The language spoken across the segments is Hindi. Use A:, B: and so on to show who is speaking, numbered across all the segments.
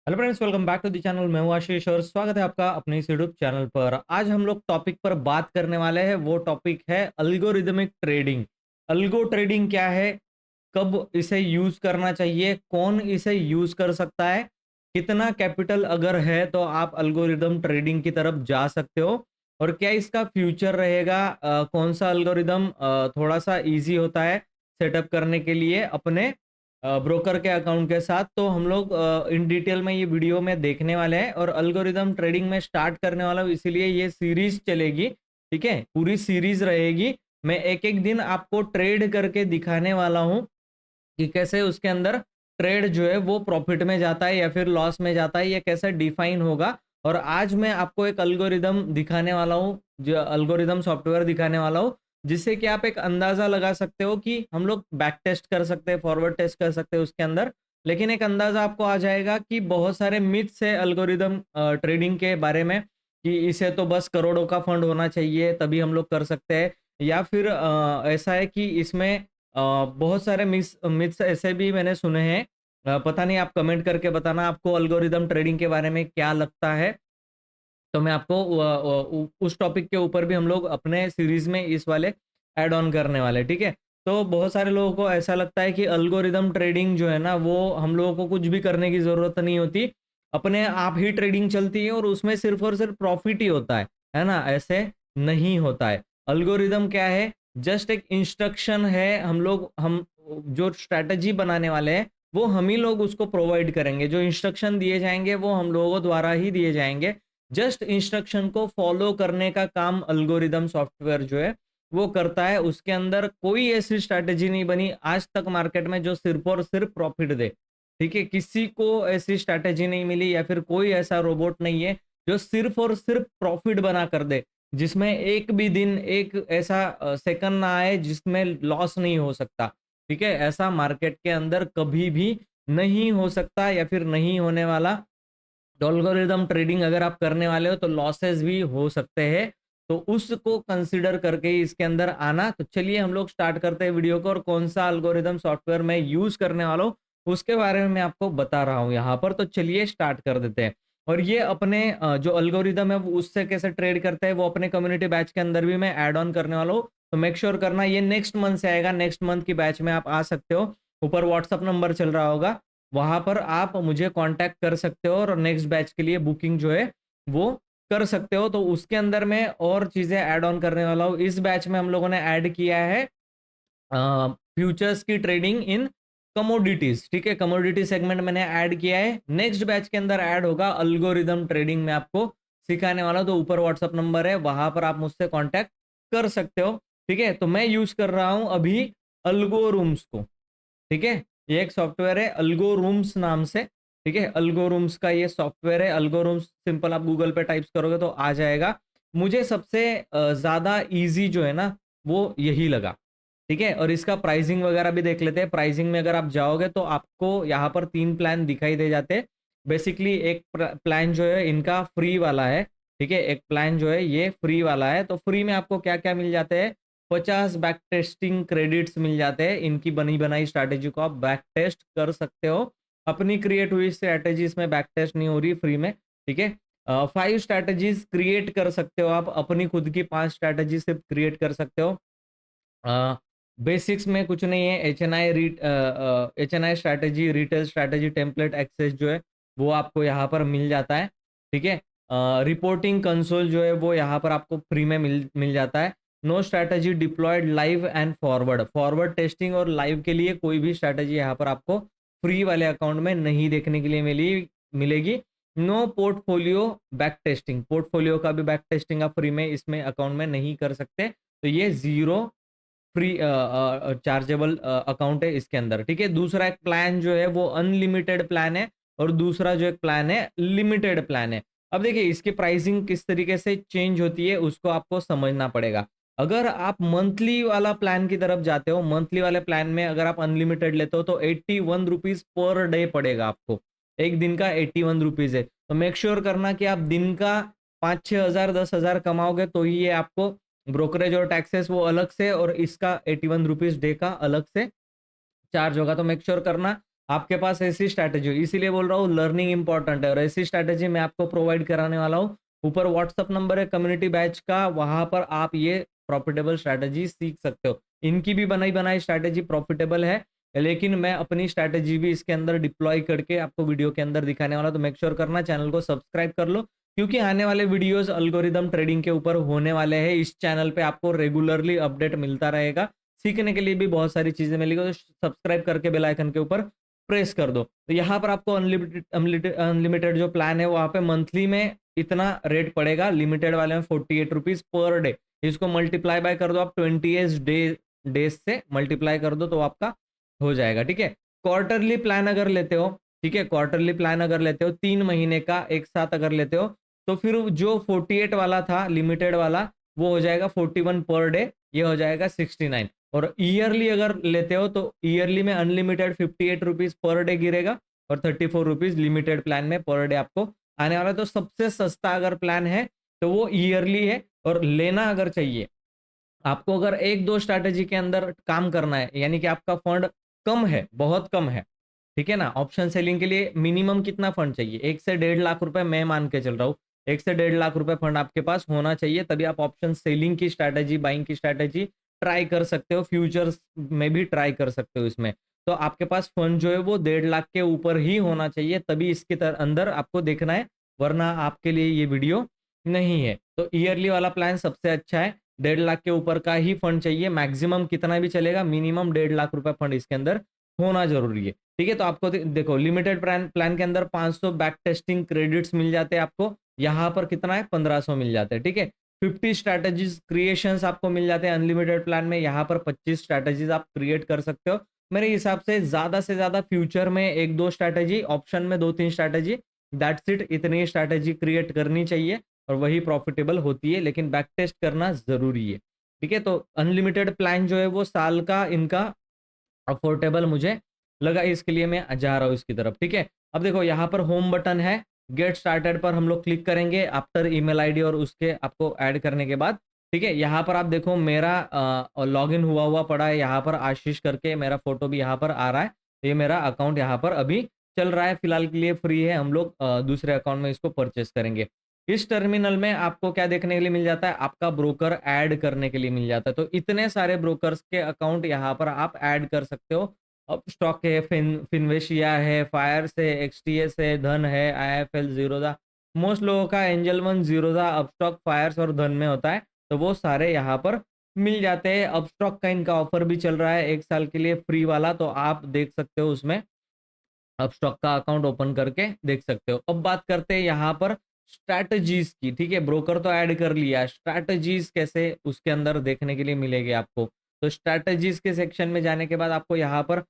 A: Hello friends, welcome back to the channel. मैं हूं आशीष और स्वागत है आपका अपने इस यूट्यूब चैनल पर। आज हम लोग टॉपिक पर बात करने वाले हैं। वो टॉपिक है अल्गोरिदमिक ट्रेडिंग। अल्गो ट्रेडिंग क्या है, कब इसे यूज करना चाहिए, कौन इसे यूज कर सकता है, कितना कैपिटल अगर है तो आप अल्गोरिदम ट्रेडिंग की तरफ जा सकते हो, और क्या इसका फ्यूचर रहेगा। कौन सा अल्गोरिदम थोड़ा सा इजी होता है सेटअप करने के लिए अपने ब्रोकर के अकाउंट के साथ। तो हम लोग इन डिटेल में ये वीडियो में देखने वाले हैं और अल्गोरिदम ट्रेडिंग में स्टार्ट करने वाला हूँ, इसीलिए ये सीरीज चलेगी। ठीक है, पूरी सीरीज रहेगी। मैं एक एक दिन आपको ट्रेड करके दिखाने वाला हूँ कि कैसे उसके अंदर ट्रेड जो है वो प्रॉफिट में जाता है या फिर लॉस में जाता है, ये कैसे डिफाइन होगा। और आज मैं आपको एक अल्गोरिदम दिखाने वाला हूँ, जो अल्गोरिदम सॉफ्टवेयर दिखाने वाला हूँ, जिससे कि आप एक अंदाजा लगा सकते हो कि हम लोग बैक टेस्ट कर सकते हैं, फॉरवर्ड टेस्ट कर सकते हैं उसके अंदर। लेकिन एक अंदाजा आपको आ जाएगा कि बहुत सारे मिथ्स है अल्गोरिदम ट्रेडिंग के बारे में, कि इसे तो बस करोड़ों का फंड होना चाहिए तभी हम लोग कर सकते हैं, या फिर ऐसा है कि इसमें बहुत सारे मिथ्स ऐसे भी मैंने सुने हैं। पता नहीं, आप कमेंट करके बताना आपको अल्गोरिदम ट्रेडिंग के बारे में क्या लगता है। तो मैं आपको उस टॉपिक के ऊपर भी हम लोग अपने सीरीज में इस वाले ऐड ऑन करने वाले, ठीक है। तो बहुत सारे लोगों को ऐसा लगता है कि अल्गोरिदम ट्रेडिंग जो है ना, वो हम लोगों को कुछ भी करने की जरूरत नहीं होती, अपने आप ही ट्रेडिंग चलती है और उसमें सिर्फ और सिर्फ प्रॉफिट ही होता है ना। ऐसे नहीं होता है। अल्गोरिदम क्या है, जस्ट एक इंस्ट्रक्शन है। हम जो स्ट्रैटेजी बनाने वाले हैं वो हम ही लोग उसको प्रोवाइड करेंगे। जो इंस्ट्रक्शन दिए जाएंगे वो हम लोगों द्वारा ही दिए जाएंगे। जस्ट इंस्ट्रक्शन को फॉलो करने का काम अल्गोरिदम सॉफ्टवेयर जो है वो करता है। उसके अंदर कोई ऐसी स्ट्रैटेजी नहीं बनी आज तक मार्केट में जो सिर्फ और सिर्फ प्रॉफिट दे। ठीक है, किसी को ऐसी स्ट्रैटेजी नहीं मिली, या फिर कोई ऐसा रोबोट नहीं है जो सिर्फ और सिर्फ प्रॉफिट बना कर दे, जिसमें एक भी दिन एक ऐसा सेकंड ना आए जिसमें लॉस नहीं हो सकता। ठीक है, ऐसा मार्केट के अंदर कभी भी नहीं हो सकता या फिर नहीं होने वाला। तो अल्गोरिदम ट्रेडिंग अगर आप करने वाले हो तो लॉसेस भी हो सकते हैं, तो उसको कंसिडर करके ही इसके अंदर आना। तो चलिए हम लोग स्टार्ट करते हैं वीडियो को, और कौन सा अल्गोरिदम सॉफ्टवेयर मैं यूज करने वाला हूँ उसके बारे में मैं आपको बता रहा हूँ यहाँ पर। तो चलिए स्टार्ट कर देते हैं। और ये अपने जो अल्गोरिदम है वो उससे कैसे ट्रेड करते हैं वो अपने कम्युनिटी बैच के अंदर भी मैं ऐड ऑन करने वाला हूँ। तो मेक श्योर करना, ये नेक्स्ट मंथ से आएगा। नेक्स्ट मंथ की बैच में आप आ सकते हो। ऊपर व्हाट्सअप नंबर चल रहा होगा, वहां पर आप मुझे कांटेक्ट कर सकते हो और नेक्स्ट बैच के लिए बुकिंग जो है वो कर सकते हो। तो उसके अंदर मैं और चीजें ऐड ऑन करने वाला हूँ। इस बैच में हम लोगों ने ऐड किया है फ्यूचर्स की ट्रेडिंग इन कमोडिटीज। ठीक है, कमोडिटी सेगमेंट मैंने ऐड किया है। नेक्स्ट बैच के अंदर ऐड होगा अल्गोरिदम ट्रेडिंग, में आपको सिखाने वाला हूं। तो ऊपर व्हाट्सअप नंबर है, वहां पर आप मुझसे कांटेक्ट कर सकते हो। ठीक है, तो मैं यूज कर रहा हूं अभी अल्गोरूम्स को। ठीक है, ये एक सॉफ्टवेयर है अल्गोरूम्स नाम से। ठीक है, अल्गोरूम्स का ये सॉफ्टवेयर है। अल्गोरूम्स सिंपल आप गूगल पे टाइप्स करोगे तो आ जाएगा। मुझे सबसे ज्यादा इजी जो है ना वो यही लगा। ठीक है, और इसका प्राइसिंग वगैरह भी देख लेते हैं। प्राइसिंग में अगर आप जाओगे तो आपको यहाँ पर 3 प्लान दिखाई दे जाते हैं। बेसिकली एक प्लान जो है इनका फ्री वाला है। ठीक है, एक प्लान जो है ये फ्री वाला है। तो फ्री में आपको क्या क्या मिल जाते हैं, 50 बैक टेस्टिंग क्रेडिट्स मिल जाते हैं। इनकी बनी बनाई स्ट्रैटेजी को आप बैक टेस्ट कर सकते हो। अपनी क्रिएट हुई स्ट्रैटेजी इसमें बैक टेस्ट नहीं हो रही फ्री में। ठीक है, 5 स्ट्रैटेजीज क्रिएट कर सकते हो आप, अपनी खुद की 5 स्ट्रैटेजी सिर्फ क्रिएट कर सकते हो। बेसिक्स में कुछ नहीं है। H N I strategy, retail strategy template access जो है वो आपको यहाँ पर मिल जाता है। ठीक है, रिपोर्टिंग कंसोल जो है वो यहाँ पर आपको फ्री में मिल जाता है। No strategy deployed live and forward, forward testing और लाइव के लिए कोई भी स्ट्रैटेजी यहाँ पर आपको फ्री वाले अकाउंट में नहीं देखने के लिए मिलेगी। No portfolio back testing, portfolio का भी बैक टेस्टिंग आप फ्री में इसमें अकाउंट में नहीं कर सकते। तो ये जीरो फ्री चार्जेबल अकाउंट है इसके अंदर। ठीक है, दूसरा एक प्लान जो है वो अनलिमिटेड प्लान है, और दूसरा जो एक प्लान है लिमिटेड प्लान है। अब देखिए इसकी प्राइसिंग किस तरीके से चेंज होती है उसको आपको समझना पड़ेगा। अगर आप मंथली वाला प्लान की तरफ जाते हो, मंथली वाले प्लान में अगर आप अनलिमिटेड लेते हो तो 81 रुपीज पर डे पड़ेगा आपको। एक दिन का 81 रुपीज है। तो मेक श्योर करना कि आप दिन का 5-6 हजार 10 हजार कमाओगे तो ही ये आपको ब्रोकरेज और टैक्सेस वो अलग से, और इसका 81 रुपीज डे का अलग से चार्ज होगा। तो मेक श्योर करना आपके पास ऐसी स्ट्रैटेजी हो, इसीलिए बोल रहा हूँ लर्निंग इंपॉर्टेंट है और ऐसी स्ट्रैटेजी मैं आपको प्रोवाइड कराने वाला हूँ। ऊपर व्हाट्सअप नंबर है कम्युनिटी बैच का, वहां पर आप ये प्रॉफिटेबल स्ट्रैटेजी सीख सकते हो। इनकी भी बनाई बनाई स्ट्रैटेजी प्रॉफिटेबल है, लेकिन मैं अपनी स्ट्रैटेजी भी इसके अंदर डिप्लॉय करके आपको वीडियो के अंदर दिखाने वाला, तो मेक श्योर करना चैनल को सब्सक्राइब कर लो, क्योंकि आने वाले वीडियोस अल्गोरिदम ट्रेडिंग के ऊपर होने वाले हैं। इस चैनल पे आपको रेगुलरली अपडेट मिलता रहेगा, सीखने के लिए भी बहुत सारी चीजें मिलेगी, तो सब्सक्राइब करके बेल आइकन के ऊपर प्रेस कर दो। तो यहाँ पर आपको अनलिमिटेड अनलिमिटेड जो प्लान है वहां पे मंथली में इतना रेट पड़ेगा, लिमिटेड वाले में 48 रुपीज पर डे। इसको मल्टीप्लाई बाय कर दो आप 28 डेज से मल्टीप्लाई कर दो तो आपका हो जाएगा। ठीक है, क्वार्टरली प्लान अगर लेते हो, ठीक है, क्वार्टरली प्लान अगर लेते हो 3 महीने का एक साथ अगर लेते हो, तो फिर जो 48 वाला था लिमिटेड वाला वो हो जाएगा 41 पर डे, ये हो जाएगा 69। और ईयरली अगर लेते हो तो ईयरली में अनलिमिटेड 58 रुपीज पर डे गिरेगा और 34 रुपीज लिमिटेड प्लान में पर डे आपको आने वाला है। तो सबसे सस्ता अगर प्लान है तो वो ईयरली है। और लेना अगर चाहिए आपको, अगर एक दो स्ट्रैटेजी के अंदर काम करना है, यानी कि आपका फंड कम है, बहुत कम है, ठीक है ना, ऑप्शन सेलिंग के लिए मिनिमम कितना फंड चाहिए, 1 से 1.5 लाख रुपए मैं मान के चल रहा हूँ। 1 से 1.5 लाख रुपए फंड आपके पास होना चाहिए, तभी आप ऑप्शन सेलिंग की स्ट्रैटेजी, बाइंग की स्ट्रैटेजी ट्राई कर सकते हो, फ्यूचर्स में भी ट्राई कर सकते हो इसमें। तो आपके पास फंड जो है वो 1.5 लाख के ऊपर ही होना चाहिए, तभी इसके अंदर आपको देखना है, वरना आपके लिए ये वीडियो नहीं है। तो ईयरली वाला प्लान सबसे अच्छा है, 1.5 लाख के ऊपर का ही फंड चाहिए, मैक्सिमम कितना भी चलेगा, मिनिमम 1.5 लाख रुपए फंड इसके अंदर होना जरूरी है। ठीक है, तो आपको देखो लिमिटेड प्लान प्लान के अंदर 500 बैक टेस्टिंग क्रेडिट्स मिल जाते हैं आपको, यहाँ पर कितना है 1500 मिल जाते हैं। ठीक है, 50 स्ट्रैटेजीज क्रिएशंस आपको मिल जाते हैं अनलिमिटेड प्लान में, यहाँ पर 25 स्ट्रैटेजीज आप क्रिएट कर सकते हो। मेरे हिसाब से ज्यादा फ्यूचर में एक दो स्ट्रैटेजी, ऑप्शन में 2-3 स्ट्रैटेजी, दैट्स इट, इतनी स्ट्रैटेजी क्रिएट करनी चाहिए और वही प्रॉफिटेबल होती है, लेकिन बैक टेस्ट करना जरूरी है। ठीक है, तो अनलिमिटेड प्लान जो है वो साल का इनका अफोर्डेबल मुझे लगा, इसके लिए मैं जा रहा हूँ इसकी तरफ। ठीक है, अब देखो यहाँ पर होम बटन है, गेट स्टार्टेड पर हम लोग क्लिक करेंगे आफ्टर ईमेल आईडी और उसके आपको ऐड करने के बाद। ठीक है, यहाँ पर आप देखो मेरा लॉगिन हुआ हुआ पड़ा है, यहाँ पर आशीष करके मेरा फोटो भी यहाँ पर आ रहा है। तो ये मेरा अकाउंट यहाँ पर अभी चल रहा है, फिलहाल के लिए फ्री है, हम लोग दूसरे अकाउंट में इसको परचेस करेंगे। इस टर्मिनल में आपको क्या देखने के लिए मिल जाता है, आपका ब्रोकर ऐड करने के लिए मिल जाता है। तो इतने सारे ब्रोकर्स के अकाउंट यहाँ पर आप ऐड कर सकते हो। अब स्टॉक है, फिनवेशिया है, फायर्स है, एक्सटीएस है, धन है, आईएफएल, जीरोधा, मोस्ट लोगों का Angel one, Zerodha, Upstox, Fyers और धन में होता है, तो वो सारे यहाँ पर मिल जाते हैं। अपस्टॉक का इनका ऑफर भी चल रहा है 1 साल के लिए फ्री वाला, तो आप देख सकते हो उसमें, अपस्टॉक का अकाउंट ओपन करके देख सकते हो। अब बात करते हैं यहाँ पर स्ट्रैटेजीज की। ठीक है, ब्रोकर तो ऐड कर लिया, स्ट्रैटेजीज कैसे उसके अंदर देखने के लिए मिलेगी आपको। तो स्ट्रैटेजीज के सेक्शन में जाने के बाद आपको यहाँ पर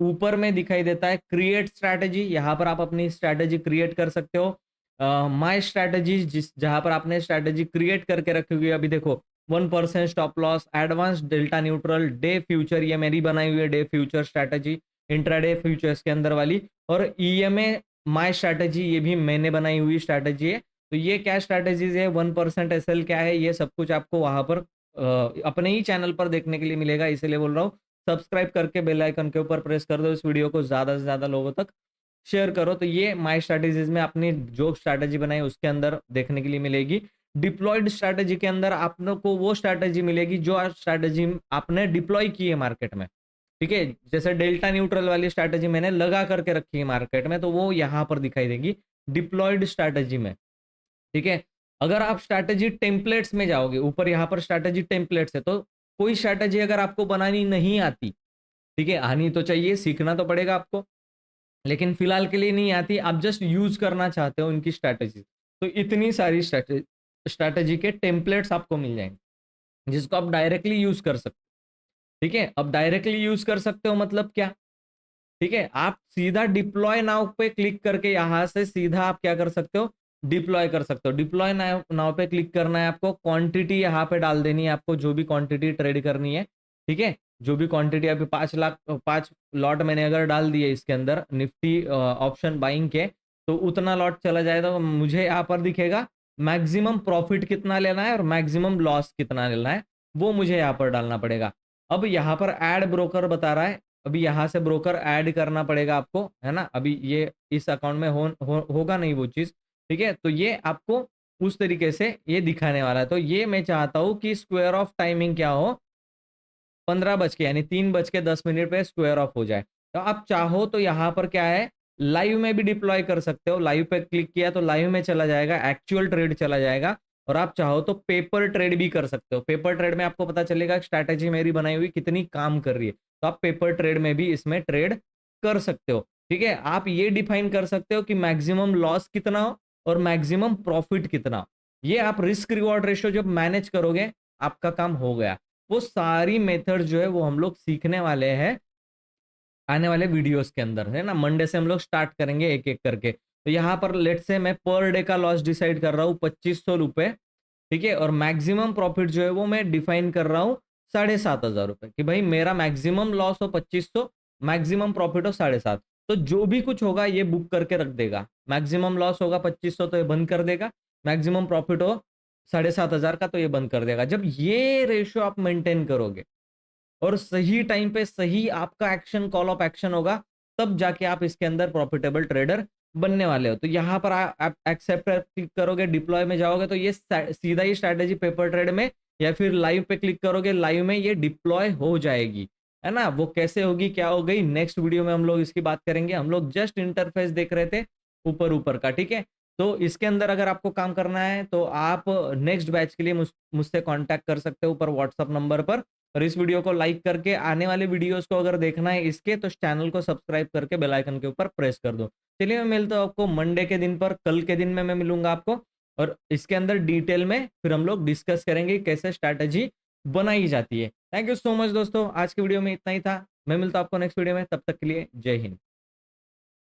A: ऊपर में दिखाई देता है क्रिएट स्ट्रैटेजी, यहाँ पर आप अपनी स्ट्रैटेजी क्रिएट कर सकते हो। माय स्ट्रैटेजी, जिस जहां पर आपने स्ट्रैटेजी क्रिएट करके रखी हुई है, अभी देखो 1% stop loss, advance, delta neutral, day future, ये मेरी बनाई हुई है day future strategy, intraday futures के अंदर वाली, और ईएमए माय स्ट्रैटेजी, ये भी मैंने बनाई हुई स्ट्रैटेजी है। तो ये क्या स्ट्रैटेजीज है, 1% एसएल क्या है, ये सब कुछ आपको वहां पर अपने ही चैनल पर देखने के लिए मिलेगा, इसीलिए बोल रहा हूँ सब्सक्राइब करके बेल आइकन के ऊपर प्रेस कर दो, इस वीडियो को ज्यादा से ज्यादा लोगों तक शेयर करो। तो ये माय स्ट्रैटेजीज में अपनी जो स्ट्रैटेजी बनाई उसके अंदर देखने के लिए मिलेगी। डिप्लॉयड स्ट्रैटेजी के अंदर आप लोग को वो स्ट्रैटेजी मिलेगी जो स्ट्रैटेजी आपने डिप्लॉय की है मार्केट में। ठीक है, जैसे डेल्टा न्यूट्रल वाली स्ट्रैटेजी मैंने लगा करके रखी है मार्केट में, तो वो यहाँ पर दिखाई देगी डिप्लॉयड स्ट्रैटेजी में। ठीक है, अगर आप स्ट्रैटेजी टेम्पलेट्स में जाओगे, ऊपर यहाँ पर स्ट्रैटेजी टेम्पलेट्स है, तो कोई स्ट्रैटेजी अगर आपको बनानी नहीं आती, ठीक है, आनी तो चाहिए, सीखना तो पड़ेगा आपको, लेकिन फिलहाल के लिए नहीं आती, आप जस्ट यूज करना चाहते हो इनकी स्ट्रैटेजी, तो इतनी सारी स्ट्रैटेजी के टेम्पलेट्स आपको मिल जाएंगे जिसको आप डायरेक्टली यूज कर सकते हो। ठीक है, अब डायरेक्टली यूज कर सकते हो मतलब क्या, ठीक है, आप सीधा डिप्लॉय नाउ पे क्लिक करके यहां से सीधा आप क्या कर सकते हो, डिप्लॉय कर सकते हो। डिप्लॉय नाउ पे क्लिक करना है आपको, क्वांटिटी यहाँ पे डाल देनी है आपको, जो भी क्वांटिटी ट्रेड करनी है। ठीक है, जो भी क्वांटिटी अभी 5 लॉट मैंने अगर डाल दिए इसके अंदर निफ्टी ऑप्शन बाइंग के, तो उतना लॉट चला जाएगा, तो मुझे यहाँ पर दिखेगा मैक्सिमम प्रॉफिट कितना लेना है और मैक्सिमम लॉस कितना लेना है, वो मुझे यहाँ पर डालना पड़ेगा। अब यहाँ पर एड ब्रोकर बता रहा है, अभी यहाँ से ब्रोकर ऐड करना पड़ेगा आपको, है ना। अभी ये इस अकाउंट में होगा नहीं वो चीज, ठीक है। तो ये आपको उस तरीके से ये दिखाने वाला है। तो ये मैं चाहता हूँ कि स्क्वायर ऑफ टाइमिंग क्या हो, 15 बज के यानी 3:10 पे स्क्वायर ऑफ हो जाए। तो आप चाहो तो यहाँ पर क्या है, लाइव में भी डिप्लॉय कर सकते हो। लाइव पे क्लिक किया तो लाइव में चला जाएगा, एक्चुअल ट्रेड चला जाएगा। और आप चाहो तो पेपर ट्रेड भी कर सकते हो। पेपर ट्रेड में आपको पता चलेगा स्ट्रैटेजी मेरी बनाई हुई कितनी काम कर रही है। तो आप पेपर ट्रेड में भी इसमें ट्रेड कर सकते हो, ठीक है। आप ये डिफाइन कर सकते हो कि मैक्सिमम लॉस कितना हो और मैक्सिमम प्रॉफिट कितना हो। ये आप रिस्क रिवॉर्ड रेशियो जब मैनेज करोगे, आपका काम हो गया। वो सारी मेथड जो है वो हम लोग सीखने वाले हैं आने वाले वीडियोस के अंदर, है ना। मंडे से हम लोग स्टार्ट करेंगे एक एक करके। तो यहाँ पर लेट से मैं पर डे का लॉस डिसाइड कर रहा हूँ 2500 रुपए, ठीक है। और मैक्सिमम प्रॉफिट जो है वो मैं डिफाइन कर रहा हूँ 7,500 रुपए, कि भाई मेरा मैक्सिमम लॉस हो 2500, मैक्सिमम प्रॉफिट हो 7,500। तो जो भी कुछ होगा ये बुक करके रख देगा। मैक्सिमम लॉस होगा 2500 तो ये बंद कर देगा, मैक्सिमम प्रॉफिट हो 7,500 का तो ये बंद कर देगा। जब ये रेशियो आप मेंटेन करोगे और सही टाइम पे सही आपका एक्शन, कॉल ऑफ एक्शन होगा, तब जाके आप इसके अंदर प्रॉफिटेबल ट्रेडर बनने वाले हो। तो यहाँ पर आप एक्सेप्ट क्लिक करोगे, डिप्लॉय में जाओगे तो ये सीधा ही स्ट्रैटेजी पेपर ट्रेड में, या फिर लाइव पे क्लिक करोगे, लाइव में ये डिप्लॉय हो जाएगी, है ना। वो कैसे होगी, क्या हो गई, नेक्स्ट वीडियो में हम लोग इसकी बात करेंगे। हम लोग जस्ट इंटरफेस देख रहे थे ऊपर ऊपर का, ठीक है। तो इसके अंदर अगर आपको काम करना है तो आप नेक्स्ट बैच के लिए मुझसे कांटेक्ट कर सकते हो ऊपर व्हाट्सअप नंबर पर। और इस वीडियो को लाइक करके आने वाले वीडियोस को अगर देखना है इसके, तो चैनल को सब्सक्राइब करके बेल आइकन के ऊपर प्रेस कर दो। चलिए मैं मिलता हूँ आपको मंडे के दिन पर, कल के दिन में मैं मिलूंगा आपको। और इसके अंदर डिटेल में फिर हम लोग डिस्कस करेंगे कैसे स्ट्रैटेजी बनाई जाती है। थैंक यू सो मच दोस्तों, आज के वीडियो में इतना ही था। मैं मिलता हूँ आपको नेक्स्ट वीडियो में, तब तक के लिए जय हिंद।